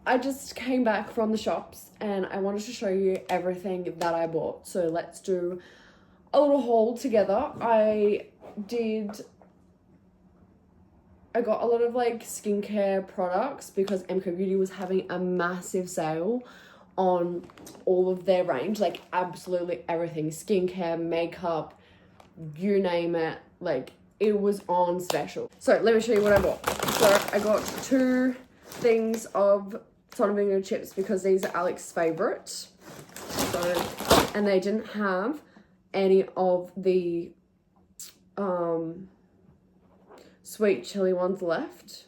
I just came back from the shops and I wanted to show you everything that I bought. So let's do a little haul together. I got a lot of like skincare products because MCO Beauty was having a massive sale on all of their range, like absolutely everything, skincare, makeup, you name it, like it was on special. So let me show you what I bought. So I got 2 things of salt and vinegar chips because these are Alex's favorite. So, and they didn't have any of the sweet chili ones left.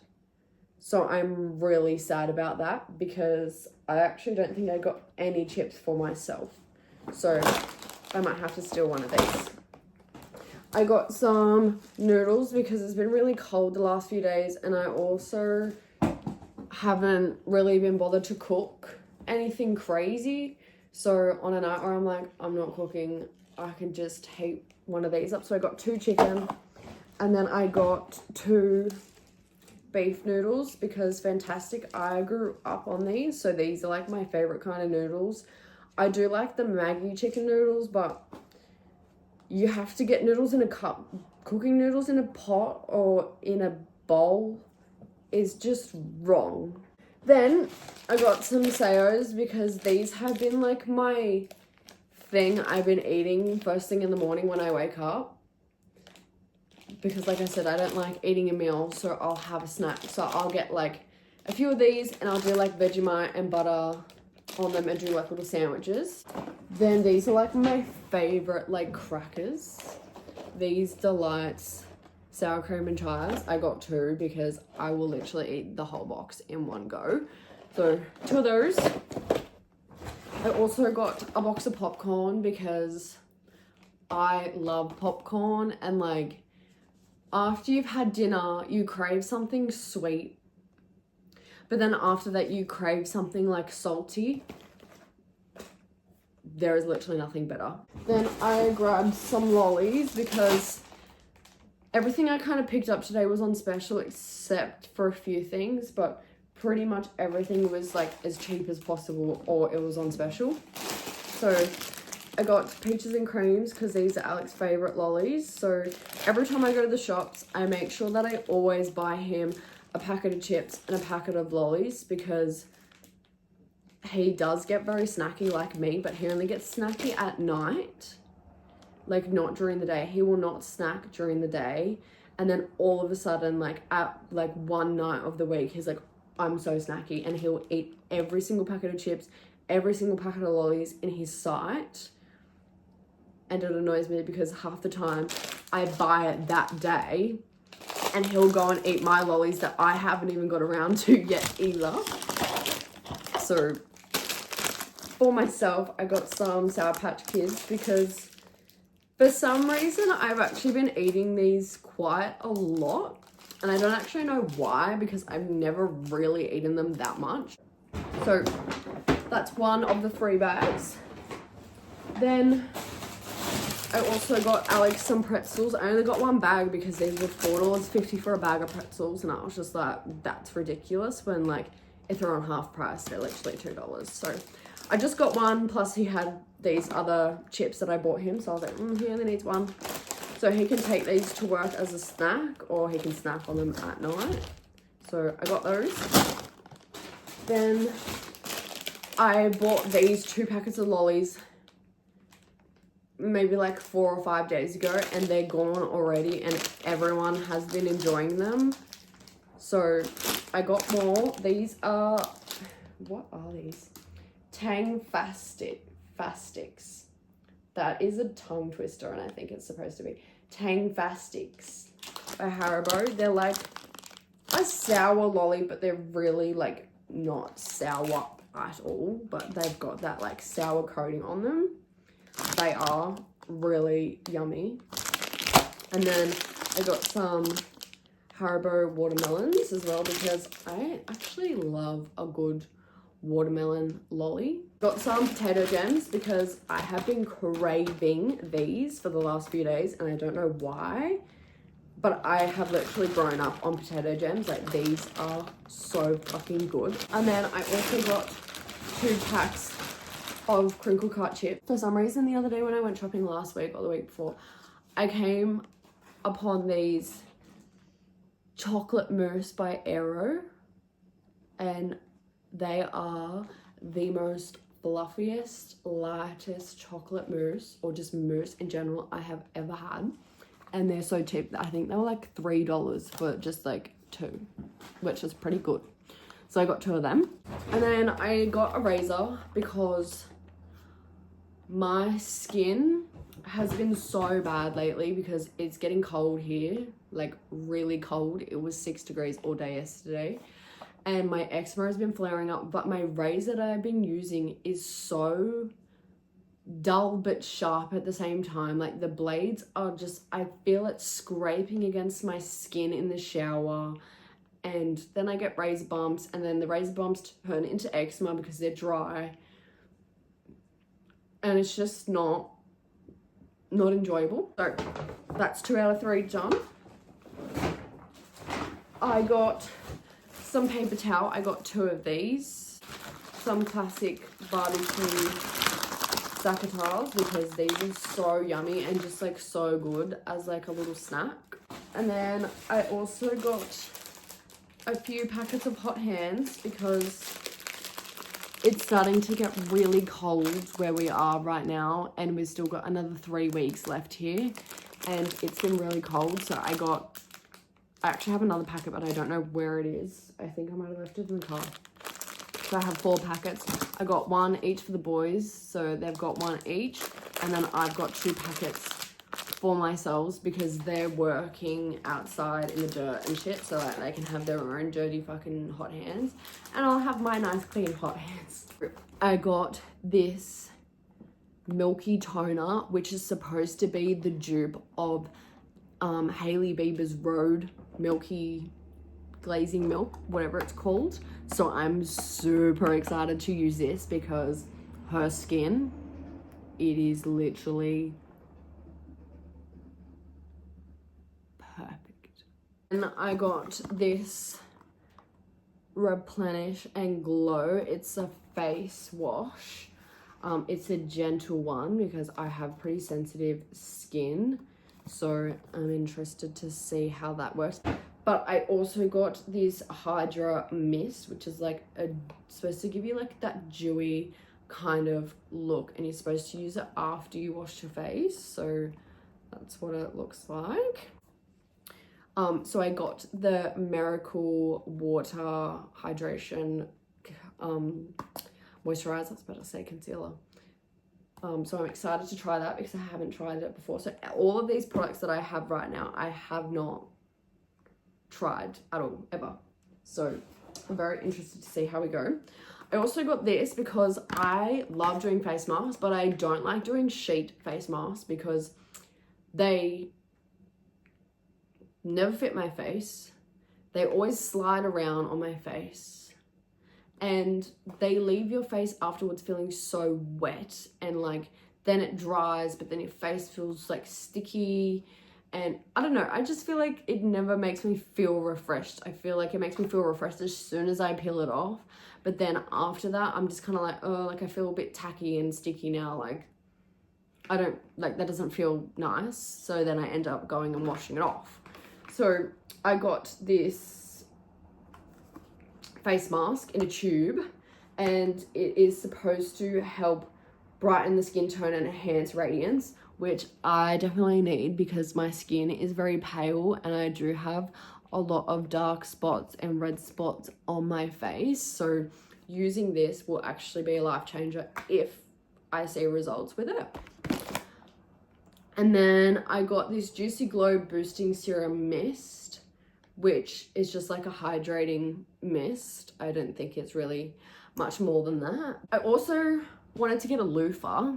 So I'm really sad about that because I actually don't think I got any chips for myself. So I might have to steal one of these. I got some noodles because it's been really cold the last few days, and I also haven't really been bothered to cook anything crazy. So on a night where I'm like, I'm not cooking, I can just heat one of these up. So I got 2 chicken, and then I got 2 beef noodles because fantastic. I grew up on these, so these are like my favorite kind of noodles. I do like the Maggi chicken noodles, but you have to get noodles in a cup. Cooking noodles in a pot or in a bowl is just wrong. Then I got some Sayos because these have been like my thing I've been eating first thing in the morning when I wake up. Because like I said, I don't like eating a meal, so I'll have a snack. So I'll get like a few of these and I'll do like Vegemite and butter on them and do like little sandwiches. Then these are like my favorite like crackers. These Delights sour cream and chives. I got 2 because I will literally eat the whole box in one go. So 2 of those. I also got a box of popcorn because I love popcorn, and like after you've had dinner, you crave something sweet. But then after that, you crave something like salty. There is literally nothing better. Then I grabbed some lollies because everything I kind of picked up today was on special except for a few things, but pretty much everything was like as cheap as possible or it was on special. So I got peaches and creams because these are Alex's favorite lollies. So every time I go to the shops, I make sure that I always buy him a packet of chips and a packet of lollies because he does get very snacky like me, but he only gets snacky at night, like not during the day. He will not snack during the day, and then all of a sudden, like at like one night of the week, he's like, I'm so snacky, and he'll eat every single packet of chips, every single packet of lollies in his sight. And it annoys me because half the time I buy it that day and he'll go and eat my lollies that I haven't even got around to yet either. So for myself, I got some Sour Patch Kids because for some reason I've actually been eating these quite a lot, and I don't actually know why because I've never really eaten them that much. So that's one of the 3 bags. Then I also got Alex some pretzels. I only got 1 bag because these were $4.50 for a bag of pretzels, and I was just like, that's ridiculous when like if they're on half price, they're literally $2. So I just got 1, plus he had these other chips that I bought him, so I was like, he only needs 1. So he can take these to work as a snack, or he can snack on them at night. So I got those. Then I bought these 2 packets of lollies maybe like 4 or 5 days ago, and they're gone already, and everyone has been enjoying them. So I got more. These are, what are these? Tang Fastics. That is a tongue twister, and I think it's supposed to be Tang Fastics by Haribo. They're like a sour lolly, but they're really like not sour at all, but they've got that like sour coating on them. They are really yummy. And then I got some Haribo watermelons as well because I actually love a good watermelon lolly. Got some potato gems because I have been craving these for the last few days and I don't know why. but I have literally grown up on potato gems. Like, these are so fucking good. And then I also got 2 packs of crinkle cut chips. For some reason, the other day when I went shopping last week or the week before, I came upon these chocolate mousse by Aero, and they are the most fluffiest, lightest chocolate mousse, or just mousse in general, I have ever had. And they're so cheap. I think they were like $3 for just like 2, which is pretty good. So I got 2 of them. And then I got a razor because my skin has been so bad lately because it's getting cold here, like really cold. It was 6 degrees all day yesterday. And my eczema has been flaring up, but my razor that I've been using is so dull but sharp at the same time. Like, the blades are just, I feel it scraping against my skin in the shower, and then I get razor bumps, and then the razor bumps turn into eczema because they're dry, and it's just not enjoyable. So that's 2 out of 3 done. I got some paper towel. I got 2 of these, some classic barbecue Zacatars, because these are so yummy and just like so good as like a little snack. And then I also got a few packets of hot hands because it's starting to get really cold where we are right now, and we've still got another 3 weeks left here, and it's been really cold. So I actually have another packet, but I don't know where it is. I think I might have left it in the car. So I have 4 packets. I got 1 each for the boys, so they've got 1 each. And then I've got 2 packets for myself because they're working outside in the dirt and shit, so like they can have their own dirty fucking hot hands. And I'll have my nice clean hot hands. I got this milky toner, which is supposed to be the dupe of Hailey Bieber's Rhode Milky glazing milk, whatever it's called. So I'm super excited to use this because her skin, it is literally perfect. And I got this Replenish and Glow. It's a face wash. It's a gentle one because I have pretty sensitive skin, so I'm interested to see how that works. But I also got this Hydra Mist, which is like supposed to give you like that dewy kind of look, and you're supposed to use it after you wash your face. So that's what it looks like. So I got the Miracle Water Hydration moisturizer. I was about to say concealer. So I'm excited to try that because I haven't tried it before. So all of these products that I have right now, I have not tried at all, ever. So I'm very interested to see how we go. I also got this because I love doing face masks, but I don't like doing sheet face masks because they never fit my face. They always slide around on my face, and they leave your face afterwards feeling so wet, and like then it dries, but then your face feels like sticky. And I don't know, I just feel like it never makes me feel refreshed. I feel like it makes me feel refreshed as soon as I peel it off. But then after that, I'm just kind of like, oh, like I feel a bit tacky and sticky now. Like, I don't, like that doesn't feel nice. So then I end up going and washing it off. So I got this face mask in a tube, and it is supposed to help brighten the skin tone and enhance radiance, which I definitely need because my skin is very pale and I do have a lot of dark spots and red spots on my face. So using this will actually be a life changer if I see results with it. And then I got this Juicy Glow Boosting Serum Mist, which is just like a hydrating mist. I don't think it's really much more than that. I also wanted to get a loofah,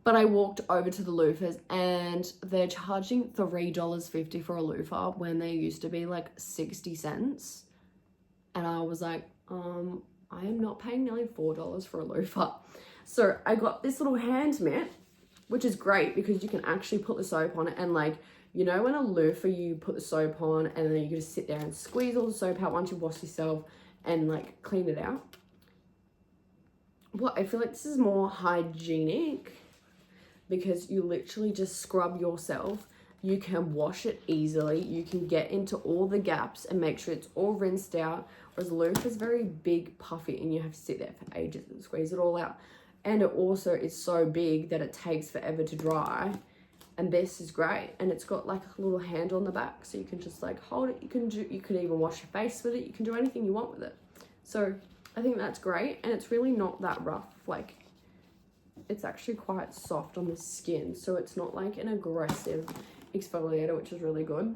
but I walked over to the loofahs and they're charging $3.50 for a loofah when they used to be like 60 cents. And I was like, I am not paying nearly $4 for a loofah. So I got this little hand mitt, which is great because you can actually put the soap on it and like You know when a loofah you put the soap on and then you just sit there and squeeze all the soap out once you wash yourself and like clean it out? Well, I feel like this is more hygienic because you literally just scrub yourself. You can wash it easily. You can get into all the gaps and make sure it's all rinsed out. Whereas loofah is very big, puffy, and you have to sit there for ages and squeeze it all out. And it also is so big that it takes forever to dry. And this is great. And it's got like a little handle on the back, so you can just like hold it. You could even wash your face with it. You can do anything you want with it. So I think that's great. And it's really not that rough. Like, it's actually quite soft on the skin, so it's not like an aggressive exfoliator, which is really good.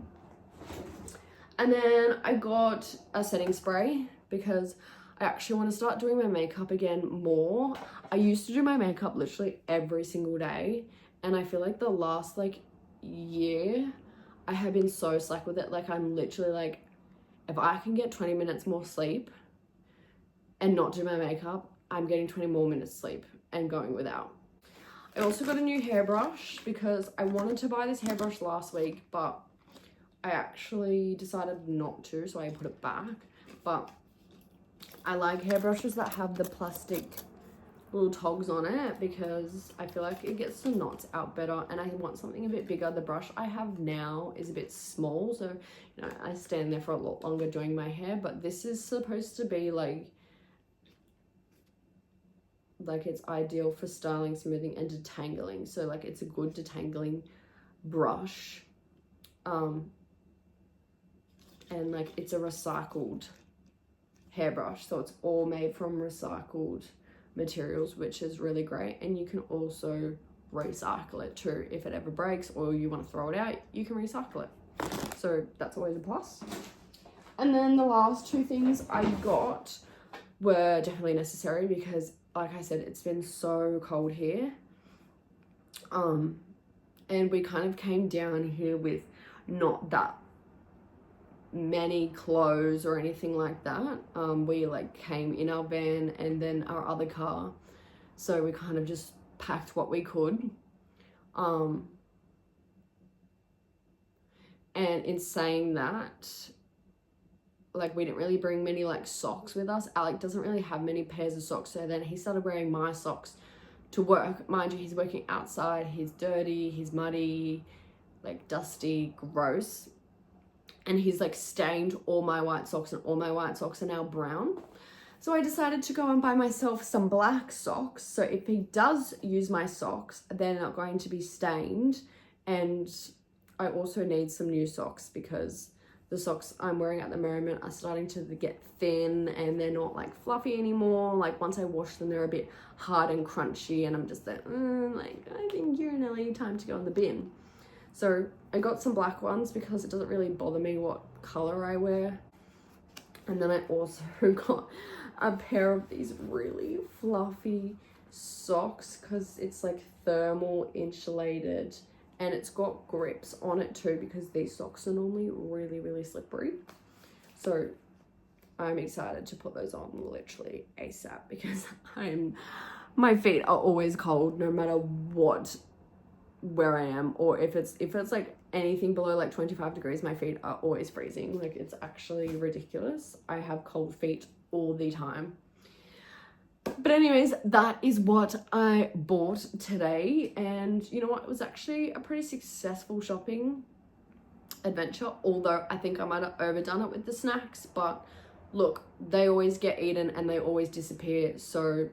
And then I got a setting spray because I actually want to start doing my makeup again more. I used to do my makeup literally every single day, and I feel like the last like year I have been so slack with it. Like, I'm literally like, if I can get 20 minutes more sleep and not do my makeup, I'm getting 20 more minutes sleep and going without. I also got a new hairbrush because I wanted to buy this hairbrush last week, but I actually decided not to, so I put it back. But I like hairbrushes that have the plastic little togs on it because I feel like it gets the knots out better, and I want something a bit bigger. The brush I have now is a bit small, so you know, I stand there for a lot longer doing my hair, but this is supposed to be like it's ideal for styling, smoothing, and detangling. So like it's a good detangling brush. And like it's a recycled hairbrush, so it's all made from recycled materials, which is really great. And you can also recycle it too. If it ever breaks or you want to throw it out, you can recycle it. So that's always a plus. And then the last two things I got were definitely necessary because, like I said, it's been so cold here. And we kind of came down here with not that many clothes or anything like that. We like came in our van and then our other car, so we kind of just packed what we could. And in saying that, like, we didn't really bring many like socks with us. Alec doesn't really have many pairs of socks, so then he started wearing my socks to work. Mind you, he's working outside, he's dirty, he's muddy, like dusty, gross, and he's like stained all my white socks, and all my white socks are now brown. So I decided to go and buy myself some black socks, so if he does use my socks, they're not going to be stained. And I also need some new socks because the socks I'm wearing at the moment are starting to get thin and they're not like fluffy anymore. Like, once I wash them, they're a bit hard and crunchy, and I'm just like, I think you're nearly time to go in the bin. So I got some black ones because it doesn't really bother me what color I wear. And then I also got a pair of these really fluffy socks because it's like thermal insulated, and it's got grips on it too because these socks are normally really, really slippery. So I'm excited to put those on literally ASAP because my feet are always cold no matter where I am, or if it's like anything below like 25 degrees, my feet are always freezing. Like, it's actually ridiculous. I have cold feet all the time. But anyways, that is what I bought today, and you know what, it was actually a pretty successful shopping adventure, although I think I might have overdone it with the snacks. But look, they always get eaten and they always disappear, so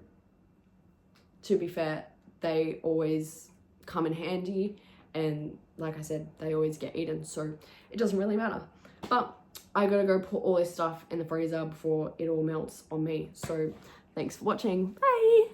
to be fair, they always come in handy, and like I said, they always get eaten, so it doesn't really matter. But I gotta go put all this stuff in the freezer before it all melts on me. So thanks for watching. Bye.